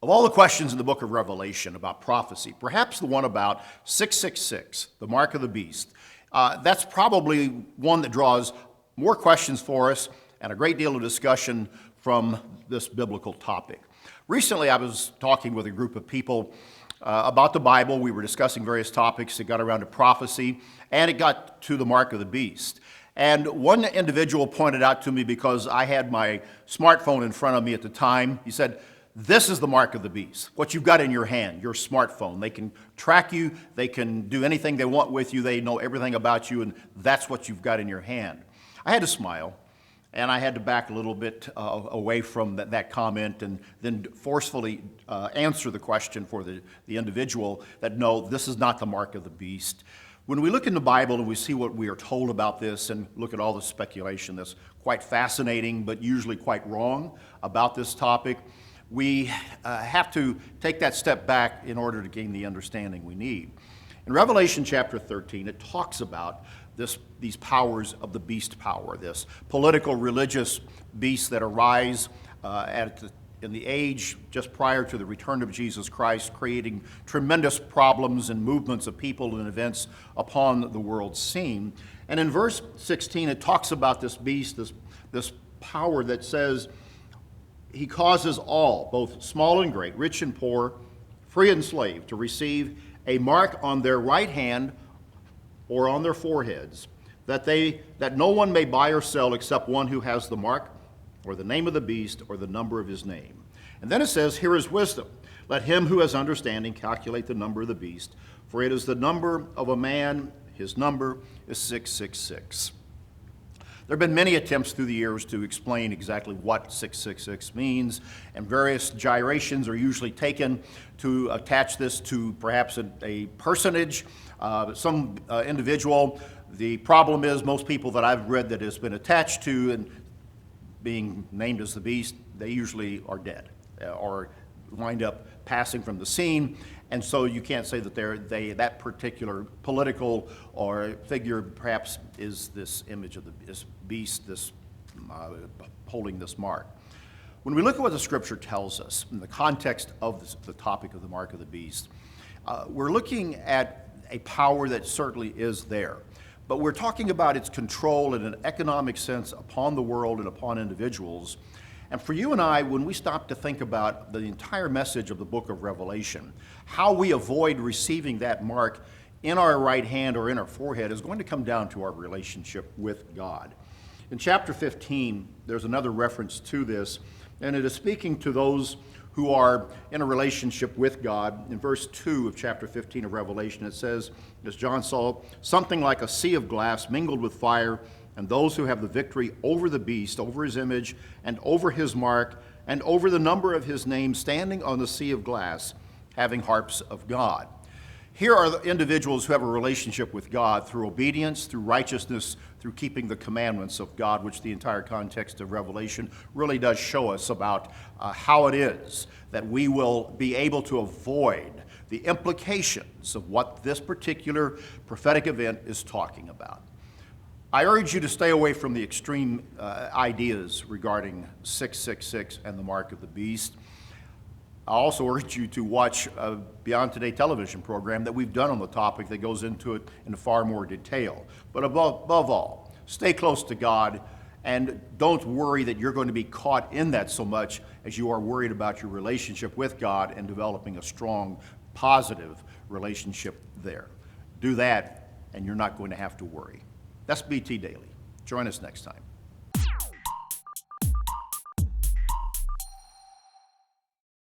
Of all the questions in the book of Revelation about prophecy, perhaps the one about 666, the mark of the beast, that's probably one that draws more questions for us and a great deal of discussion from this biblical topic. Recently, I was talking with a group of people about the Bible. We were discussing various topics. It got around to prophecy, and it got to the mark of the beast. And one individual pointed out to me, because I had my smartphone in front of me at the time, he said, "This is the mark of the beast, what you've got in your hand, your smartphone. They can track you, they can do anything they want with you, they know everything about you, and that's what you've got in your hand." I had to smile, and I had to back a little bit away from that comment and then forcefully answer the question for the individual that, no, this is not the mark of the beast. When we look in the Bible and we see what we are told about this and look at all the speculation that's quite fascinating but usually quite wrong about this topic, we have to take that step back in order to gain the understanding we need. In Revelation chapter 13, it talks about these powers of the beast power, this political, religious beasts that arise in the age just prior to the return of Jesus Christ, creating tremendous problems and movements of people and events upon the world scene. And in verse 16, it talks about this beast, this power that says, he causes all, both small and great, rich and poor, free and slave, to receive a mark on their right hand or on their foreheads, that no one may buy or sell except one who has the mark or the name of the beast or the number of his name. And then it says, here is wisdom. Let him who has understanding calculate the number of the beast, for it is the number of a man, his number is 666. There have been many attempts through the years to explain exactly what 666 means, and various gyrations are usually taken to attach this to perhaps a personage, some individual. The problem is most people that I've read that has been attached to and being named as the beast, they usually are dead or wind up passing from the scene. And so you can't say that that particular political or figure perhaps is this image of this beast, this holding this mark. When we look at what the Scripture tells us in the context of the topic of the mark of the beast, we're looking at a power that certainly is there. But we're talking about its control in an economic sense upon the world and upon individuals. And for you and I, when we stop to think about the entire message of the book of Revelation, how we avoid receiving that mark in our right hand or in our forehead is going to come down to our relationship with God. In chapter 15, there's another reference to this, and it is speaking to those who are in a relationship with God. In verse 2 of chapter 15 of Revelation, it says, as John saw, something like a sea of glass mingled with fire, and those who have the victory over the beast, over his image, and over his mark, and over the number of his name, standing on the sea of glass, having harps of God. Here are the individuals who have a relationship with God through obedience, through righteousness, through keeping the commandments of God, which the entire context of Revelation really does show us about how it is that we will be able to avoid the implications of what this particular prophetic event is talking about. I urge you to stay away from the extreme ideas regarding 666 and the mark of the beast. I also urge you to watch a Beyond Today television program that we've done on the topic that goes into it in far more detail. But above all, stay close to God and don't worry that you're going to be caught in that so much as you are worried about your relationship with God and developing a strong, positive relationship there. Do that and you're not going to have to worry. That's BT Daily. Join us next time.